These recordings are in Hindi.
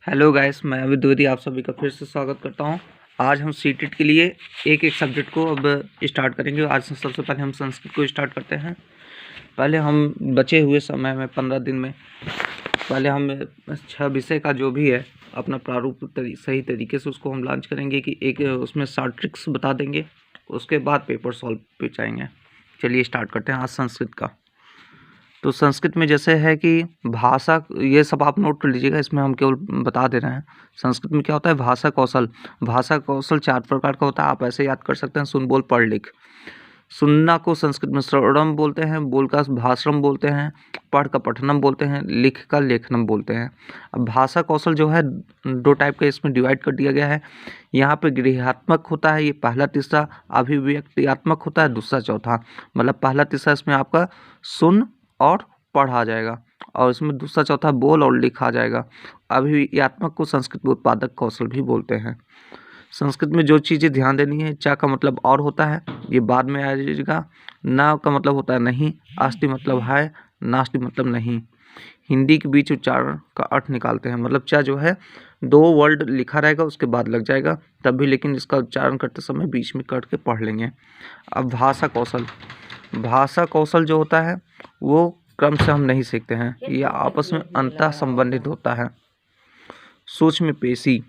हेलो गाइस, मैं अभी द्विवेदी आप सभी का फिर से स्वागत करता हूं। आज हम सीटेट के लिए एक एक सब्जेक्ट को अब स्टार्ट करेंगे। आज सबसे पहले हम संस्कृत को स्टार्ट करते हैं। पहले हम बचे हुए समय में 15 दिन में पहले हम 6 विषय का जो भी है अपना प्रारूप सही तरीके से उसको हम लॉन्च करेंगे कि एक उसमें शॉर्ट ट्रिक्स बता देंगे। उसके बाद पेपर सॉल्व पे जाएंगे। चलिए स्टार्ट करते हैं आज संस्कृत का। तो संस्कृत में जैसे है कि भाषा, ये सब आप नोट कर लीजिएगा, इसमें हम केवल बता दे रहे हैं। संस्कृत में क्या होता है, भाषा कौशल। भाषा कौशल 4 प्रकार का होता है, आप ऐसे याद कर सकते हैं। सुन, बोल, पढ़, लिख। सुनना को संस्कृत में श्रवणम बोलते हैं, बोल का भाषणम बोलते हैं, पढ़ का पठनम बोलते हैं, लिख का लेखनम बोलते हैं। अब भाषा कौशल जो है 2 टाइप का इसमें डिवाइड कर दिया गया है। यहाँ पे गृहात्मक होता है, ये पहला तीसरा। अभिव्यक्त्यात्मक होता है दूसरा चौथा। मतलब पहला तीसरा इसमें आपका सुन और पढ़ आ जाएगा, और इसमें दूसरा चौथा बोल और लिख आ जाएगा। अभिव्यक्त्यात्मक को संस्कृत में उत्पादक कौशल भी बोलते हैं। संस्कृत में जो चीज़ें ध्यान देनी है, चा का मतलब और होता है, ये बाद में आ जाएगा। ना का मतलब होता है नहीं, अस्ति मतलब है, नास्ति मतलब नहीं। हिंदी के बीच उच्चारण का अर्थ निकालते हैं। मतलब चा जो है 2 वर्ड लिखा रहेगा, उसके बाद लग जाएगा तब भी, लेकिन इसका उच्चारण करते समय बीच में कट के पढ़ लेंगे। अब भाषा कौशल। भाषा कौशल जो होता है वो क्रम से हम नहीं सीखते हैं, ये आपस में अंतः संबंधित होता है। सूक्ष्म पेशी।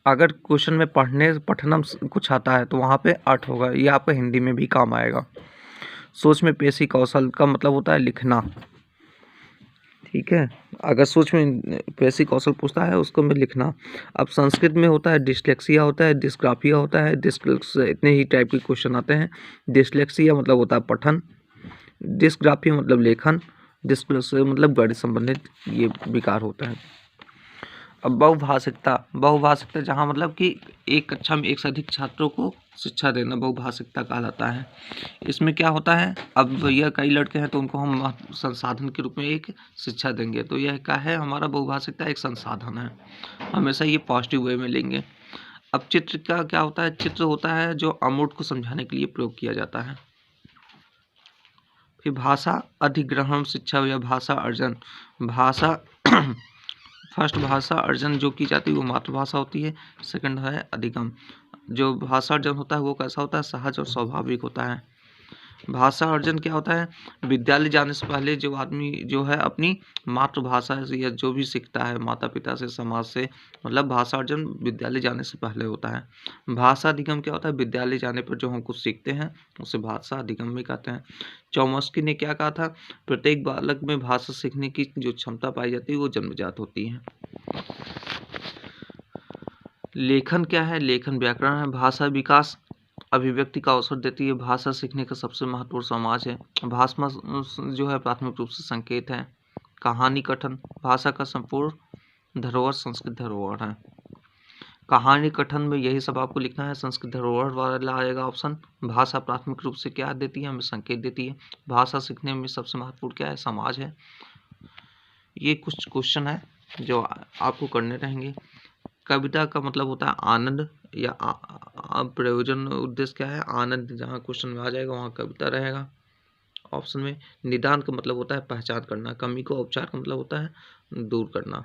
अगर क्वेश्चन में पठनम कुछ आता है तो वहाँ पे अर्थ होगा, ये आपका हिंदी में भी काम आएगा। सूक्ष्म पेशी कौशल का मतलब होता है लिखना। ठीक है, अगर सूक्ष्म पेशी कौशल पूछता है उसको में लिखना। अब संस्कृत में होता है डिस्लेक्सिया, होता है डिस्ग्राफिया, होता है डिस्लेक्सिया, इतने ही टाइप के क्वेश्चन आते हैं। डिस्लेक्सिया मतलब होता है पठन, डिस्ग्राफिया मतलब लेखन, डिस्लेक्सिया मतलब गणित संबंधित ये विकार होता है। अब बहुभाषिकता जहाँ मतलब कि एक कक्षा में एक से अधिक छात्रों को शिक्षा देना बहुभाषिकता कहलाता है। इसमें क्या होता है, अब भैया कई लड़के हैं तो उनको हम संसाधन के रूप में एक शिक्षा देंगे, तो यह क्या है, हमारा बहुभाषिकता एक संसाधन है, हमेशा ये पॉजिटिव वे में लेंगे। अब चित्र का क्या होता है, चित्र होता है जो अमूर्त को समझाने के लिए प्रयोग किया जाता है। फिर भाषा अधिग्रहण शिक्षा या भाषा अर्जन। भाषा फर्स्ट भाषा अर्जन जो की जाती है वो मातृभाषा होती है। सेकंड है अधिगम। जो भाषा अर्जन होता है वो कैसा होता है, सहज और स्वाभाविक होता है। भाषा अर्जन क्या होता है, विद्यालय जाने से पहले जो आदमी जो है अपनी मातृभाषा या जो भी सीखता है माता पिता से, समाज से, मतलब भाषा अर्जन विद्यालय जाने से पहले होता है। भाषा अधिगम क्या होता है, विद्यालय जाने पर जो हम कुछ सीखते हैं उसे भाषा अधिगम भी कहते हैं। चौमस्की ने क्या कहा था, प्रत्येक बालक में भाषा सीखने की जो क्षमता पाई जाती है वो जन्मजात होती है। लेखन क्या है, लेखन व्याकरण है। भाषा विकास अभिव्यक्ति का अवसर देती है। भाषा सीखने का सबसे महत्वपूर्ण समाज है। भाषा जो है प्राथमिक रूप से संकेत है। कहानी कथन, भाषा का संपूर्ण धरोहर संस्कृत धरोहर है। कहानी कथन में यही सब आपको लिखना है, संस्कृत धरोहर वाला आएगा ऑप्शन। भाषा प्राथमिक रूप से क्या देती है, हमें संकेत देती है। भाषा सीखने में सबसे महत्वपूर्ण क्या है, समाज है। ये कुछ क्वेश्चन है जो आपको करने रहेंगे। कविता का मतलब होता है आनंद या प्रयोजन, उद्देश्य क्या है, आनंद। जहाँ क्वेश्चन में आ जाएगा वहाँ कविता रहेगा ऑप्शन में। निदान का मतलब होता है पहचान करना। कमी को उपचार का मतलब होता है दूर करना।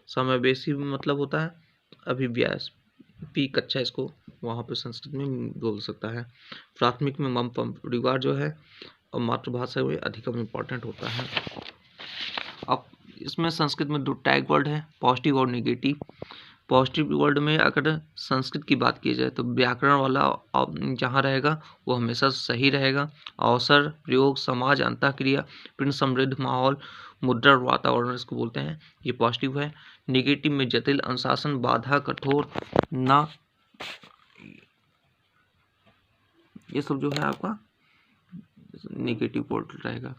समावेशी मतलब होता है अभिव्यास। पी कच्चा इसको वहाँ पे संस्कृत में बोल सकता है। प्राथमिक में मम परिवार जो है और मातृभाषा में अधिकम इम्पॉर्टेंट होता है। अब इसमें संस्कृत में 2 टैग वर्ड है, पॉजिटिव और नेगेटिव। पॉजिटिव वर्ड में अगर संस्कृत की बात की जाए तो व्याकरण वाला जहाँ रहेगा वो हमेशा सही रहेगा। अवसर, प्रयोग, समाज, अंतःक्रिया, प्रिंट समृद्ध माहौल, मुद्रा और वातावरण इसको बोलते हैं, ये पॉजिटिव है। नेगेटिव में जटिल, अनुशासन, बाधा, कठोर, ना, ये सब जो है आपका नेगेटिव वर्ड रहेगा।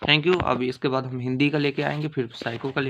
Thank you. अब इसके बाद हम हिंदी का लेके आएंगे, फिर साइको का